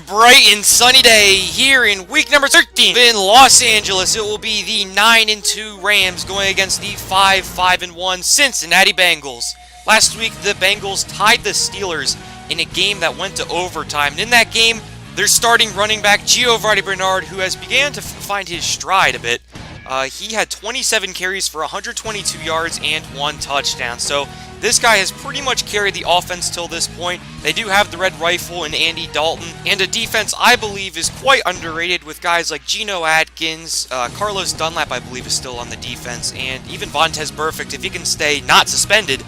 bright and sunny day here in week number 13 in Los Angeles. It will be the 9-2 Rams going against the 5-1 Cincinnati Bengals. Last week, the Bengals tied the Steelers in a game that went to overtime. And in that game, their starting running back, Y3W13, who has began to find his stride a bit, he had 27 carries for 122 yards and 1 touchdown. So this guy has pretty much carried the offense till this point. They do have the red rifle in Andy Dalton, and a defense I believe is quite underrated with guys like Geno Atkins, Carlos Dunlap I believe is still on the defense, and even Vontaze Burfict, if he can stay not suspended.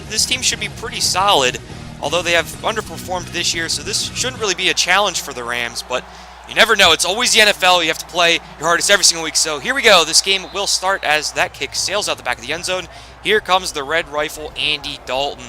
This team should be pretty solid, although they have underperformed this year, so this shouldn't really be a challenge for the Rams, but you never know. It's always the NFL. You have to play your hardest every single week. So here we go. This game will start as that kick sails out the back of the end zone. Here comes the red rifle, Andy Dalton.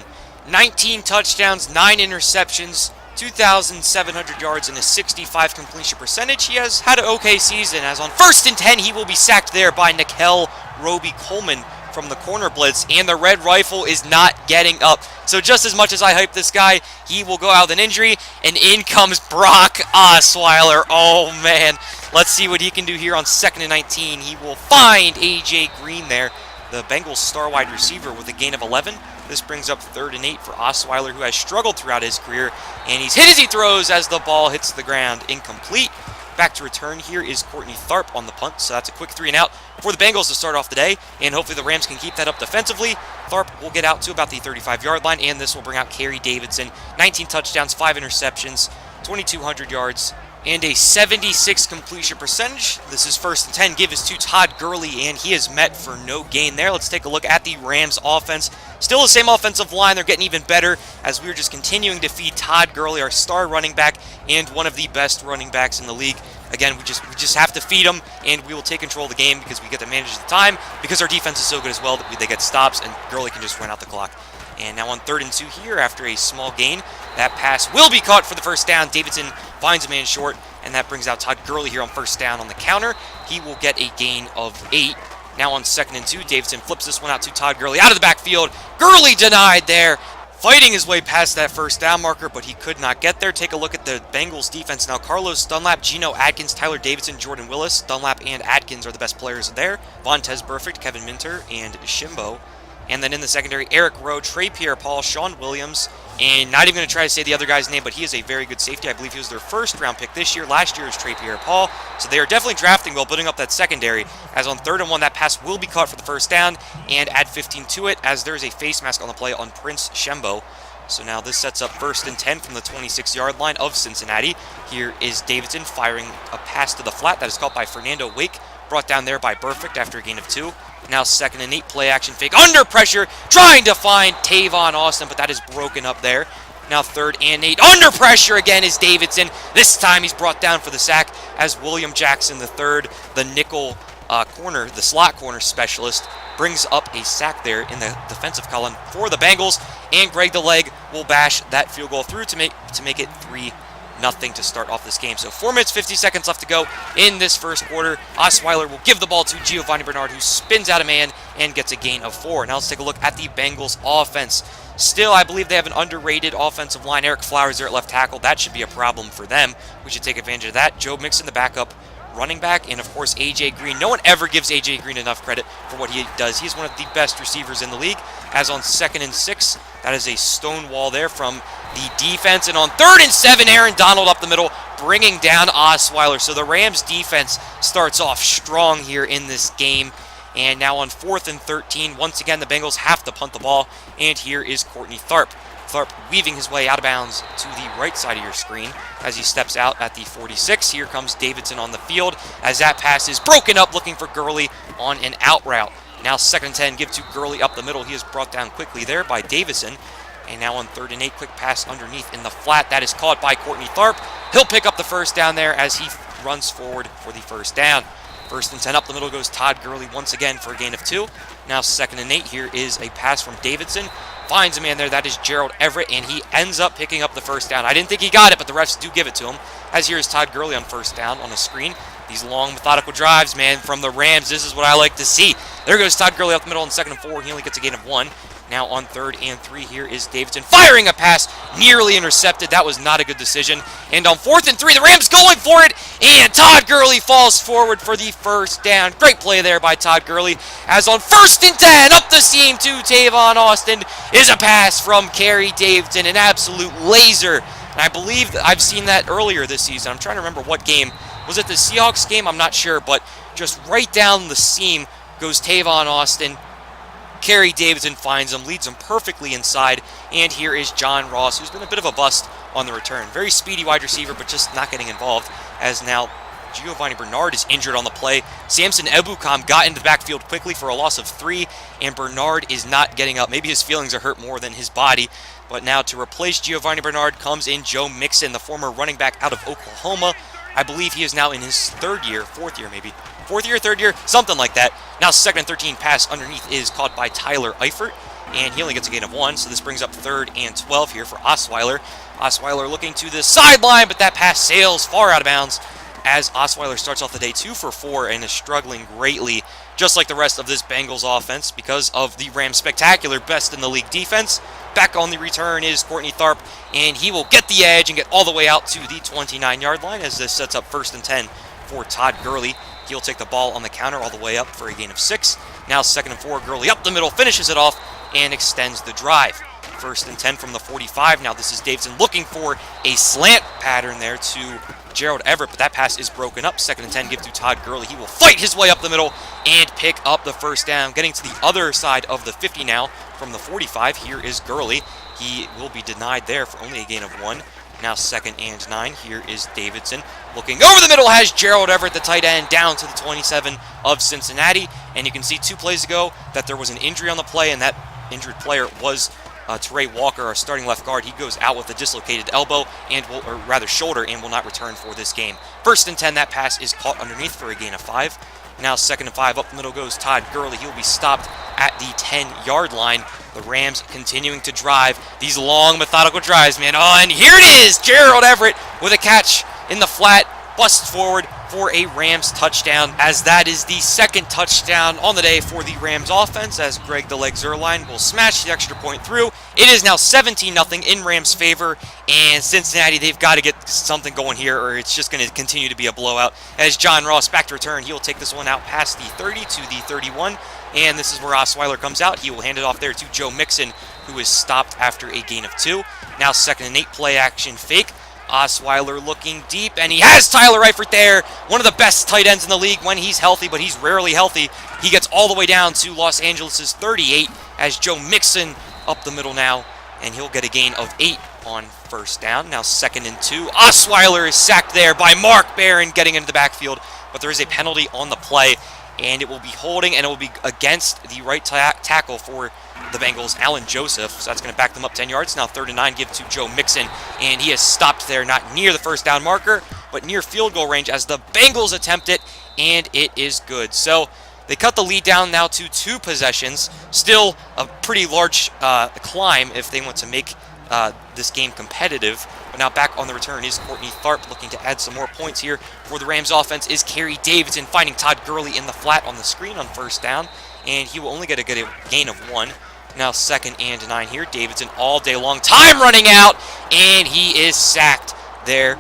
19 touchdowns, 9 interceptions, 2,700 yards, and a 65 completion percentage. He has had an okay season, as on 1st and 10, he will be sacked there by Nikel Roby-Coleman from the corner blitz, and the red rifle is not getting up. So just as much as I hype this guy, he will go out with an injury, and in comes Brock Osweiler. Oh man, let's see what he can do here on 2nd and 19. He will find AJ Green there, the Bengals star wide receiver, with a gain of 11. This brings up 3rd and 8 for Osweiler, who has struggled throughout his career, and he's hit as he throws as the ball hits the ground, incomplete. Back to return here is Courtney Tharp on the punt, so that's a quick 3 and out for the Bengals to start off the day, and hopefully the Rams can keep that up defensively. Tharp will get out to about the 35-yard line, and this will bring out Kerry Davidson. 19 touchdowns, 5 interceptions, 2,200 yards, and a 76 completion percentage. This is 1st and 10. Give is to Todd Gurley, and he is met for no gain there. Let's take a look at the Rams offense. Still the same offensive line. They're getting even better as we're just continuing to feed Todd Gurley, our star running back, and one of the best running backs in the league. Again, we just have to feed them, and we will take control of the game because we get to manage the time, because our defense is so good as well that they get stops, and Gurley can just run out the clock. And now on 3rd and 2 here, after a small gain, that pass will be caught for the first down. Davidson finds a man short, and that brings out Todd Gurley here on 1st down on the counter. He will get a gain of 8. Now on 2nd and 2, Davidson flips this one out to Todd Gurley out of the backfield. Gurley denied there, fighting his way past that 1st down marker, but he could not get there. Take a look at the Bengals defense now. Carlos Dunlap, Geno Atkins, Tyler Davidson, Jordan Willis. Dunlap and Atkins are the best players there. Vontaze Burfict, Kevin Minter, and Shimbo. And then in the secondary, Eric Rowe, Trey Pierre-Paul, Sean Williams, and not even going to try to say the other guy's name, but he is a very good safety. I believe he was their 1st-round pick this year. Last year was Trey Pierre-Paul. So they are definitely drafting well, building up that secondary. As on 3rd and 1, that pass will be caught for the 1st down, and add 15 to it, as there is a face mask on the play on Prince Shembo. So now this sets up 1st and 10 from the 26-yard line of Cincinnati. Here is Davidson firing a pass to the flat that is caught by Fernando Wake, brought down there by Burfict after a gain of 2. Now 2nd and 8, play action fake under pressure, trying to find Tavon Austin, but that is broken up there. Now 3rd and 8, under pressure again is Davidson. This time he's brought down for the sack as William Jackson III, the nickel corner, the slot corner specialist, brings up a sack there in the defensive column for the Bengals, and Greg the Leg will bash that field goal through to make it 3-0 to start off this game. So 4 minutes, 50 seconds left to go in this 1st quarter. Osweiler will give the ball to Y3W13, who spins out a man and gets a gain of 4. Now let's take a look at the Bengals offense. Still, I believe they have an underrated offensive line. Eric Flowers there at left tackle. That should be a problem for them. We should take advantage of that. Joe Mixon, the backup running back, and of course AJ Green. No one ever gives AJ Green enough credit for what he does. He's one of the best receivers in the league. As on 2nd and 6, that is a stone wall there from the defense. And on 3rd and 7, Aaron Donald up the middle, bringing down Osweiler. So the Rams defense starts off strong here in this game. And now on 4th and 13, once again the Bengals have to punt the ball. And here is Courtney Tharp. Tharp weaving his way out of bounds to the right side of your screen as he steps out at the 46. Here comes Davidson on the field as that pass is broken up, looking for Gurley on an out route. Now 2nd and 10, give to Gurley up the middle. He is brought down quickly there by Davison. And now on 3rd and 8, quick pass underneath in the flat. That is caught by Courtney Tharp. He'll pick up the 1st down there as he runs forward for the 1st down. 1st and 10 up the middle goes Todd Gurley once again for a gain of 2. Now 2nd and 8, here is a pass from Davidson. Finds a man there, that is Gerald Everett, and he ends up picking up the 1st down. I didn't think he got it, but the refs do give it to him. As here is Todd Gurley on 1st down on a screen. These long, methodical drives, man, from the Rams. This is what I like to see. There goes Todd Gurley up the middle on 2nd and 4. He only gets a gain of 1. Now on 3rd and 3, here is Davidson firing a pass, nearly intercepted. That was not a good decision. And on 4th and 3, the Rams going for it, and Todd Gurley falls forward for the first down. Great play there by Todd Gurley, as on 1st and 10, up the seam to Tavon Austin is a pass from Kerry Davidson, an absolute laser. And I believe that I've seen that earlier this season. I'm trying to remember what game. Was it the Seahawks game? I'm not sure, but just right down the seam goes Tavon Austin. Kerry Davidson finds him, leads him perfectly inside, and here is John Ross, who's been a bit of a bust on the return. Very speedy wide receiver, but just not getting involved, as now Giovanni Bernard is injured on the play. Samson Ebukam got into the backfield quickly for a loss of 3, and Bernard is not getting up. Maybe his feelings are hurt more than his body, but now to replace Giovanni Bernard comes in Joe Mixon, the former running back out of Oklahoma. I believe he is now in his 4th year maybe. 4th year, 3rd year, something like that. Now 2nd and 13 pass underneath is caught by Tyler Eifert, and he only gets a gain of 1, so this brings up 3rd and 12 here for Osweiler. Osweiler looking to the sideline, but that pass sails far out of bounds, as Osweiler starts off the day 2 for 4 and is struggling greatly, just like the rest of this Bengals offense, because of the Rams' spectacular best-in-the-league defense. Back on the return is Courtney Tharp, and he will get the edge and get all the way out to the 29-yard line, as this sets up 1st and 10 for Todd Gurley. He'll take the ball on the counter all the way up for a gain of 6. Now 2nd and 4, Gurley up the middle, finishes it off, and extends the drive. 1st and 10 from the 45. Now this is Davidson looking for a slant pattern there to Gerald Everett, but that pass is broken up. 2nd and 10, give to Todd Gurley. He will fight his way up the middle and pick up the first down. Getting to the other side of the 50 now from the 45. Here is Gurley. He will be denied there for only a gain of 1. Now 2nd and 9. Here is Davidson. Looking over the middle has Gerald Everett, the tight end, down to the 27 of Cincinnati. And you can see 2 plays ago that there was an injury on the play, and that injured player was Teray Walker, our starting left guard. He goes out with a dislocated elbow, or rather shoulder, and will not return for this game. 1st and 10, that pass is caught underneath for a gain of 5. Now 2nd and 5, up the middle goes Todd Gurley. He will be stopped at the 10-yard line. The Rams continuing to drive these long, methodical drives, man. Oh, and here it is! Gerald Everett with a catch in the flat, busts forward for a Rams touchdown, as that is the 2nd touchdown on the day for the Rams offense, as Greg the Leg Zuerlein will smash the extra point through. It is now 17-0 in Rams' favor, and Cincinnati, they've got to get something going here, or it's just going to continue to be a blowout. As John Ross back to return, he will take this one out past the 30 to the 31, and this is where Osweiler comes out. He will hand it off there to Joe Mixon, who is stopped after a gain of 2. Now 2nd and 8, play action fake. Osweiler looking deep, and he has Tyler Eifert there, one of the best tight ends in the league when he's healthy, but he's rarely healthy. He gets all the way down to Los Angeles' 38 as Joe Mixon up the middle now, and he'll get a gain of 8 on 1st down. Now 2nd and 2. Osweiler is sacked there by Mark Barron getting into the backfield, but there is a penalty on the play, and it will be holding, and it will be against the right tackle for the Bengals, Alan Joseph. So that's going to back them up 10 yards. Now 3rd and 9, give to Joe Mixon, and he is stopped there, not near the 1st down marker, but near field goal range as the Bengals attempt it, and it is good. So they cut the lead down now to 2 possessions. Still a pretty large climb if they want to make this game competitive. But now back on the return is Courtney Tharp, looking to add some more points here for the Rams offense is Kerry Davidson, finding Todd Gurley in the flat on the screen on 1st down, and he will only get a gain of 1. Now 2nd and 9 here. Davidson all day long. Time running out, and he is sacked there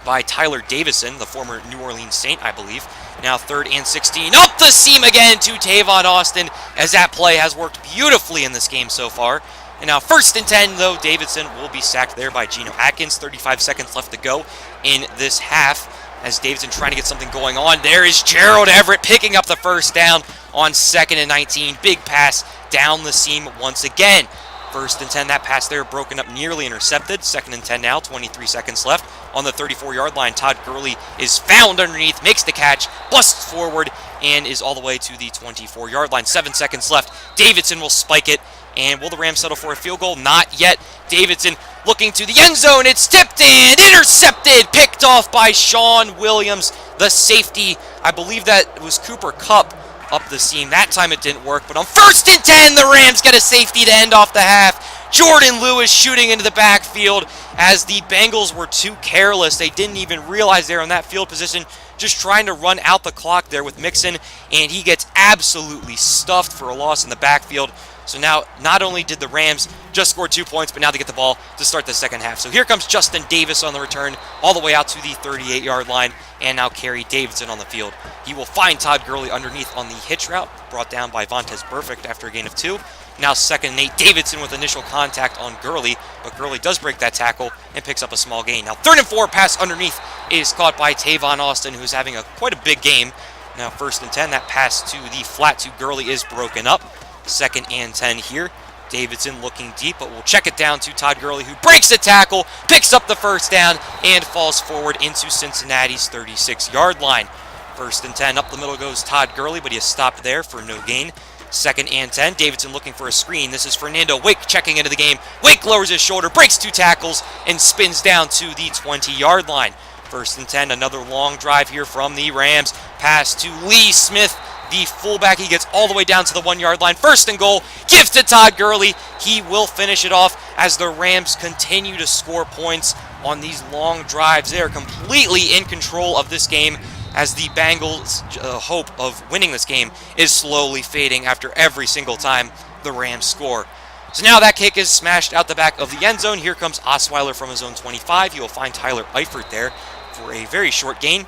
by Tyler Davison, the former New Orleans Saint, I believe. Now 3rd and 16. Up the seam again to Tavon Austin, as that play has worked beautifully in this game so far. And now 1st and 10, though, Davidson will be sacked there by Geno Atkins. 35 seconds left to go in this half, as Davidson trying to get something going on. There is Gerald Everett picking up the 1st down on 2nd and 19. Big pass down the seam once again. 1st and 10, that pass there broken up, nearly intercepted. 2nd and 10 now, 23 seconds left. On the 34-yard line, Todd Gurley is found underneath, makes the catch, busts forward, and is all the way to the 24-yard line. 7 seconds left. Davidson will spike it. And will the Rams settle for a field goal? Not yet. Davidson looking to the end zone. It's tipped and intercepted. Picked off by Sean Williams, the safety. I believe that was Cooper Kupp up the seam. That time it didn't work. But on 1st and 10, the Rams get a safety to end off the half. Jordan Lewis shooting into the backfield as the Bengals were too careless. They didn't even realize they were in that field position, just trying to run out the clock there with Mixon. And he gets absolutely stuffed for a loss in the backfield. So now, not only did the Rams just score 2 points, but now they get the ball to start the second half. So here comes Justin Davis on the return, all the way out to the 38-yard line, and now Kerry Davidson on the field. He will find Todd Gurley underneath on the hitch route, brought down by Vontaze Burfict after a gain of 2. Now 2nd and 8, Davidson with initial contact on Gurley, but Gurley does break that tackle and picks up a small gain. Now 3rd and 4, pass underneath is caught by Tavon Austin, who's having quite a big game. Now 1st and 10, that pass to the flat to Gurley is broken up. 2nd and 10 here. Davidson looking deep, but we'll check it down to Todd Gurley, who breaks the tackle, picks up the first down, and falls forward into Cincinnati's 36-yard line. 1st and 10, up the middle goes Todd Gurley, but he is stopped there for no gain. 2nd and 10, Davidson looking for a screen. This is Fernando Wake checking into the game. Wake lowers his shoulder, breaks 2 tackles, and spins down to the 20-yard line. 1st and 10, another long drive here from the Rams. Pass to Lee Smith, the fullback. He gets all the way down to the 1-yard line. 1st and goal, give to Todd Gurley. He will finish it off as the Rams continue to score points on these long drives. They are completely in control of this game as the Bengals' hope of winning this game is slowly fading after every single time the Rams score. So now that kick is smashed out the back of the end zone. Here comes Osweiler from his own 25. He will find Tyler Eifert there for a very short gain.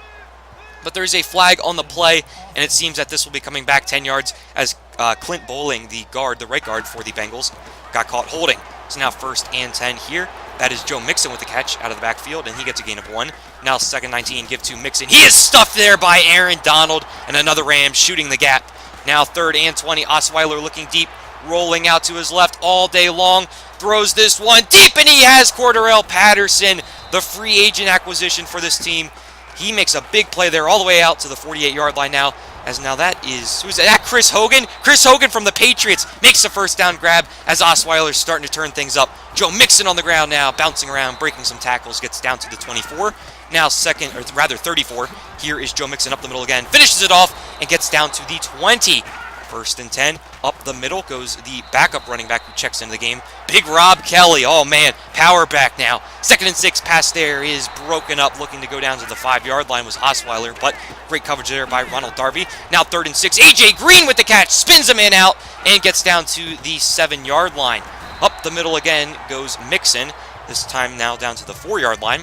But there is a flag on the play, and it seems that this will be coming back 10 yards as Clint Bowling, the right guard for the Bengals, got caught holding. So now 1st and 10 here. That is Joe Mixon with the catch out of the backfield, and he gets a gain of 1. Now 2nd 19, give to Mixon. He is stuffed there by Aaron Donald, and another Ram shooting the gap. Now 3rd and 20, Osweiler looking deep, rolling out to his left all day long. Throws this one deep, and he has Cordarrelle Patterson, the free agent acquisition for this team. He makes a big play there all the way out to the 48-yard line now. As now that is, who's that? Chris Hogan? Chris Hogan from the Patriots makes the first down grab as Osweiler's starting to turn things up. Joe Mixon on the ground now, bouncing around, breaking some tackles, gets down to the 24. Now 34. Here is Joe Mixon up the middle again, finishes it off, and gets down to the 20. 1st and 10. Up the middle goes the backup running back who checks into the game. Big Rob Kelly. Oh, man. Power back now. 2nd and 6. Pass there is broken up. Looking to go down to the 5-yard line was Osweiler, but great coverage there by Ronald Darby. Now 3rd and 6. A.J. Green with the catch. Spins a man out and gets down to the 7-yard line. Up the middle again goes Mixon. This time now down to the 4-yard line.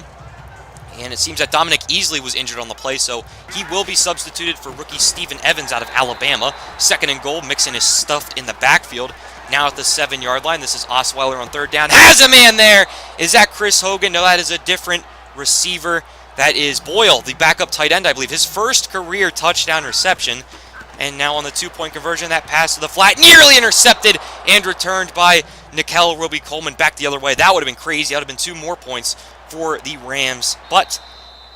And it seems that Dominic Easley was injured on the play, so he will be substituted for rookie Stephen Evans out of Alabama. 2nd and goal, Mixon is stuffed in the backfield. Now at the 7-yard line, this is Osweiler on 3rd down. Has a man there! Is that Chris Hogan? No, that is a different receiver. That is Boyle, the backup tight end, I believe. His first career touchdown reception. And now on the 2-point conversion, that pass to the flat, nearly intercepted and returned by Nickel Roby-Coleman back the other way. That would have been crazy. That would have been 2 more points for the Rams, but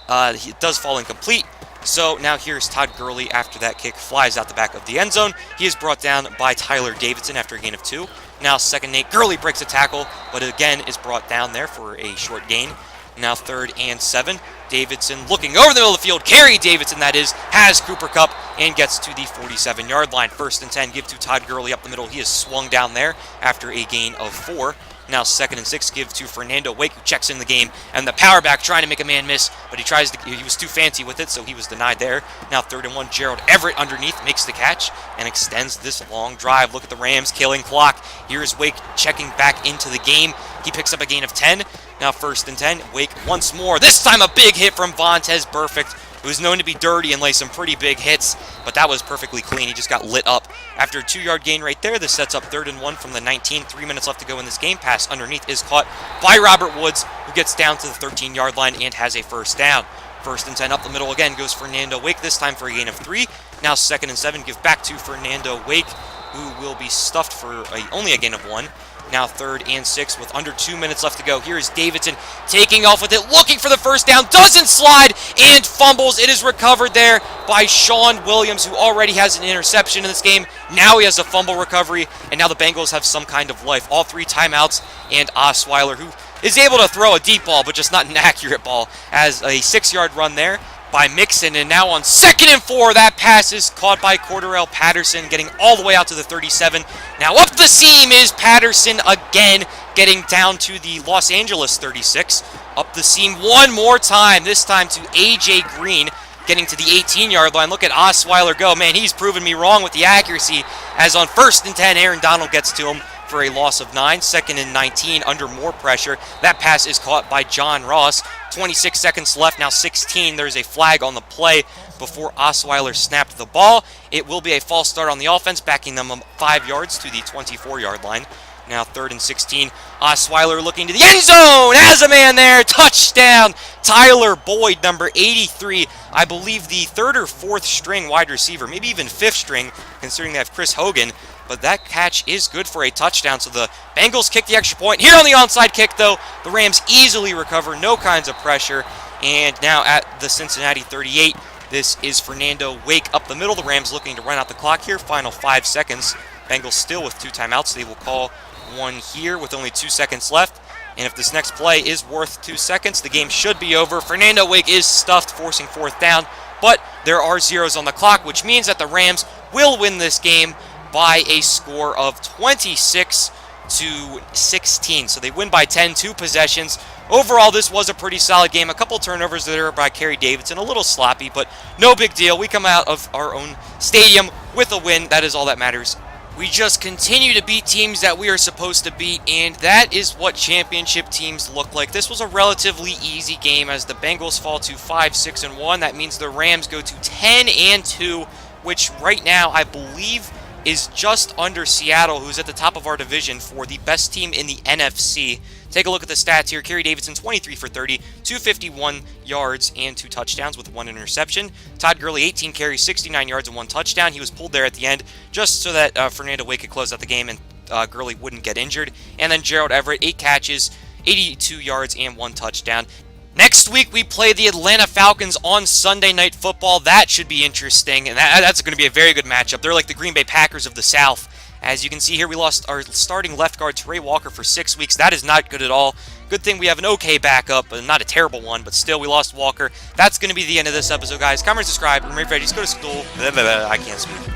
it does fall incomplete. So now here's Todd Gurley after that kick flies out the back of the end zone. He is brought down by Tyler Davidson after a gain of 2. Now 2nd and 8, Gurley breaks a tackle, but again is brought down there for a short gain. Now 3rd and 7, Davidson looking over the middle of the field. Kerry Davidson, that is, has Cooper Kupp and gets to the 47-yard line. 1st and 10, give to Todd Gurley up the middle. He is swung down there after a gain of 4. Now 2nd and 6, give to Fernando Wake, who checks in the game, and the power back trying to make a man miss, but he was too fancy with it, so he was denied there. Now 3rd and 1, Gerald Everett underneath makes the catch and extends this long drive. Look at the Rams killing clock. Here's Wake checking back into the game. He picks up a gain of 10. Now 1st and 10, Wake once more. This time a big hit from Vontaze Burfict, who's known to be dirty and lay some pretty big hits, but that was perfectly clean. He just got lit up. After a 2-yard gain right there, this sets up 3rd and 1 from the 19. 3 minutes left to go in this game. Pass underneath is caught by Robert Woods, who gets down to the 13-yard line and has a first down. 1st and 10 up the middle again goes Fernando Wake, this time for a gain of 3. Now 2nd and 7, give back to Fernando Wake, who will be stuffed for only a gain of 1. Now 3rd and 6 with under 2 minutes left to go. Here is Davidson taking off with it, looking for the first down, doesn't slide, and fumbles. It is recovered there by Sean Williams, who already has an interception in this game. Now he has a fumble recovery, and now the Bengals have some kind of life. All 3 timeouts, and Osweiler, who is able to throw a deep ball, but just not an accurate ball, as a 6-yard run there by Mixon, and now on 2nd and 4, that pass is caught by Cordarrelle Patterson, getting all the way out to the 37. Now up the seam is Patterson again, getting down to the Los Angeles 36. Up the seam one more time, this time to A.J. Green, getting to the 18-yard line. Look at Osweiler go. Man, he's proven me wrong with the accuracy, as on 1st and 10, Aaron Donald gets to him for a loss of 9. 2nd and 19, under more pressure. That pass is caught by John Ross. 26 seconds left, now 16. There's a flag on the play before Osweiler snapped the ball. It will be a false start on the offense, backing them 5 yards to the 24-yard line. Now 3rd and 16. Osweiler looking to the end zone. Has a man there. Touchdown. Tyler Boyd, number 83. I believe the 3rd or 4th string wide receiver, maybe even 5th string, considering they have Chris Hogan. But that catch is good for a touchdown. So the Bengals kick the extra point. Here on the onside kick, though, the Rams easily recover. No kinds of pressure. And now at the Cincinnati 38, this is Fernando Wake up the middle. The Rams looking to run out the clock here. Final 5 seconds. Bengals still with 2 timeouts. They will call one here with only 2 seconds left. And if this next play is worth 2 seconds, the game should be over. Fernando Wake is stuffed, forcing 4th down. But there are zeros on the clock, which means that the Rams will win this game by a score of 26-16. So they win by 10, 2 possessions. Overall, this was a pretty solid game. A couple turnovers there by Kerry Davidson, a little sloppy, but no big deal. We come out of our own stadium with a win. That is all that matters. We just continue to beat teams that we are supposed to beat, and that is what championship teams look like. This was a relatively easy game as the Bengals fall to 5-6-1. That means the Rams go to 10-2, which right now I believe is just under Seattle, who's at the top of our division for the best team in the NFC. Take a look at the stats here. Kerry Davidson, 23 for 30, 251 yards and 2 touchdowns with 1 interception. Todd Gurley, 18 carries, 69 yards and 1 touchdown. He was pulled there at the end just so that Fernando Wake could close out the game and Gurley wouldn't get injured. And then Gerald Everett, 8 catches, 82 yards and 1 touchdown. Next week, we play the Atlanta Falcons on Sunday Night Football. That should be interesting, and that's going to be a very good matchup. They're like the Green Bay Packers of the South. As you can see here, we lost our starting left guard, Trey Walker, for 6 weeks. That is not good at all. Good thing we have an okay backup, but not a terrible one, but still, we lost Walker. That's going to be the end of this episode, guys. Comment and subscribe. Remember, just go to school. I can't speak.